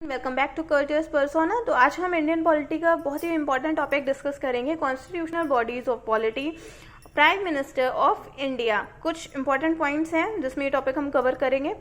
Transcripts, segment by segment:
Welcome back to Curtius Persona. तो आज हम इंडियन पॉलिटी का बहुत ही इंपॉर्टेंट टॉपिक डिस्कस करेंगे, constitutional bodies of polity, prime minister of India. कुछ इंपॉर्टेंट पॉइंट्स हैं जिसमें ये टॉपिक हम कवर करेंगे।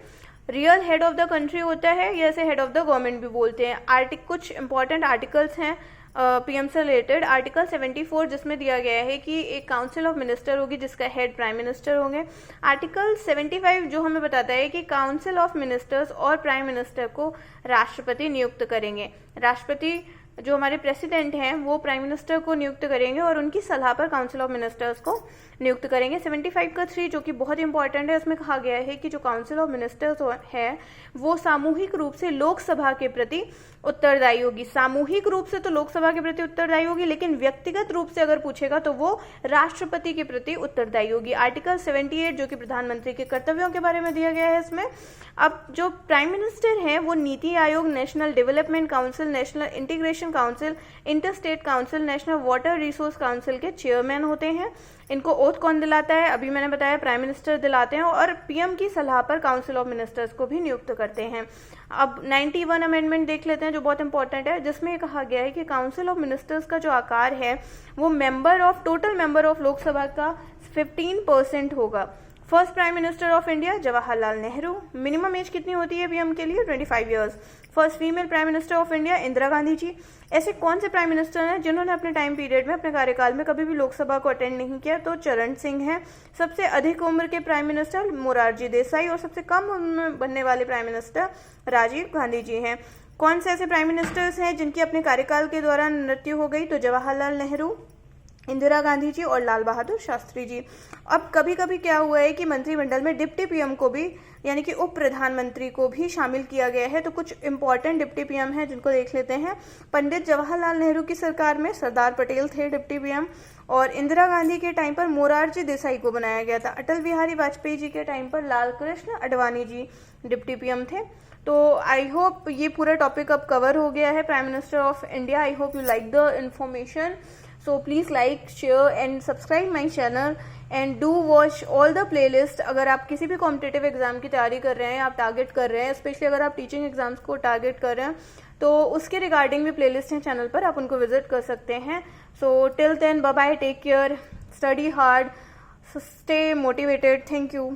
Real head of the country होता है, या इसे हेड ऑफ द गवर्नमेंट भी बोलते हैं। कुछ इंपॉर्टेंट आर्टिकल्स हैं पीएम से रिलेटेड। आर्टिकल 74 जिसमें दिया गया है कि एक काउंसिल ऑफ मिनिस्टर होगी जिसका हेड प्राइम मिनिस्टर होंगे। आर्टिकल 75 जो हमें बताता है कि काउंसिल ऑफ मिनिस्टर्स और प्राइम मिनिस्टर को राष्ट्रपति नियुक्त करेंगे। राष्ट्रपति जो हमारे प्रेसिडेंट हैं वो प्राइम मिनिस्टर को नियुक्त करेंगे और उनकी सलाह पर काउंसिल ऑफ मिनिस्टर्स को नियुक्त करेंगे। 75 का 3 जो कि बहुत इंपॉर्टेंट है, उसमें कहा गया है कि जो काउंसिल ऑफ मिनिस्टर्स है वो सामूहिक रूप से लोकसभा के प्रति उत्तरदायी होगी। सामूहिक रूप से तो लोकसभा के प्रति उत्तरदायी होगी, लेकिन व्यक्तिगत रूप से अगर पूछेगा तो वो राष्ट्रपति के प्रति उत्तरदायी होगी। आर्टिकल 78 जो कि प्रधानमंत्री के कर्तव्यों के बारे में दिया गया है इसमें। अब जो प्राइम मिनिस्टर हैं वो NITI Aayog, national development council, national integration council, inter state council, national water resource council के चेयरमैन होते हैं। इनको ओथ कौन दिलाता है? अभी मैंने बताया प्राइम मिनिस्टर दिलाते हैं, और पीएम की सलाह पर काउंसिल ऑफ मिनिस्टर्स को भी नियुक्त करते हैं। अब 91 अमेंडमेंट देख लेते हैं जो बहुत इंपॉर्टेंट है, जिसमें कहा गया है कि काउंसिल ऑफ मिनिस्टर्स का जो आकार है वो टोटल मेंबर ऑफ लोकसभा का 15% होगा। First prime minister of India Jawaharlal Nehru. Minimum age कितनी होती है पीएम के लिए? 25 years. First female prime minister of India Indira Gandhi ji. ऐसे कौन से प्राइम मिनिस्टर हैं जिन्होंने अपने टाइम पीरियड में, अपने कार्यकाल में कभी भी लोकसभा को अटेंड नहीं किया? तो चरण सिंह हैं। सबसे अधिक उम्र के प्राइम मिनिस्टर मोरारजी देसाई, और सबसे कम उम्र में बनने वाले प्राइम मिनिस्टर राजीव गांधी जी हैं। कौन से ऐसे प्राइम मिनिस्टर्स हैं जिनकी अपने कार्यकाल के दौरान मृत्यु हो गई? तो जवाहरलाल नेहरू, इंदिरा गांधी जी और लाल बहादुर शास्त्री जी। अब कभी कभी क्या हुआ है कि मंत्रिमंडल में डिप्टी पीएम को भी, यानी कि उप प्रधानमंत्री को भी शामिल किया गया है। तो कुछ इंपॉर्टेंट डिप्टी पीएम हैं जिनको देख लेते हैं। पंडित जवाहरलाल नेहरू की सरकार में सरदार पटेल थे डिप्टी पीएम, और इंदिरा गांधी के टाइम पर मोरारजी देसाई को बनाया गया था। अटल बिहारी वाजपेयी जी के टाइम पर लाल कृष्ण आडवाणी जी डिप्टी पीएम थे। तो आई होप ये पूरा टॉपिक अब कवर हो गया है, prime minister of India. I hope you like the information. So please like, share and subscribe my channel and do watch all the playlist. अगर आप किसी भी कॉम्पिटिटिव एग्जाम की तैयारी कर रहे हैं, आप टारगेट कर रहे हैं, स्पेशली अगर आप टीचिंग एग्जाम्स को टारगेट कर रहे हैं, तो उसके रिगार्डिंग भी प्लेलिस्ट हैं चैनल पर, आप उनको विजिट कर सकते हैं. So till then, bye bye, take care, study hard, stay motivated. Thank you.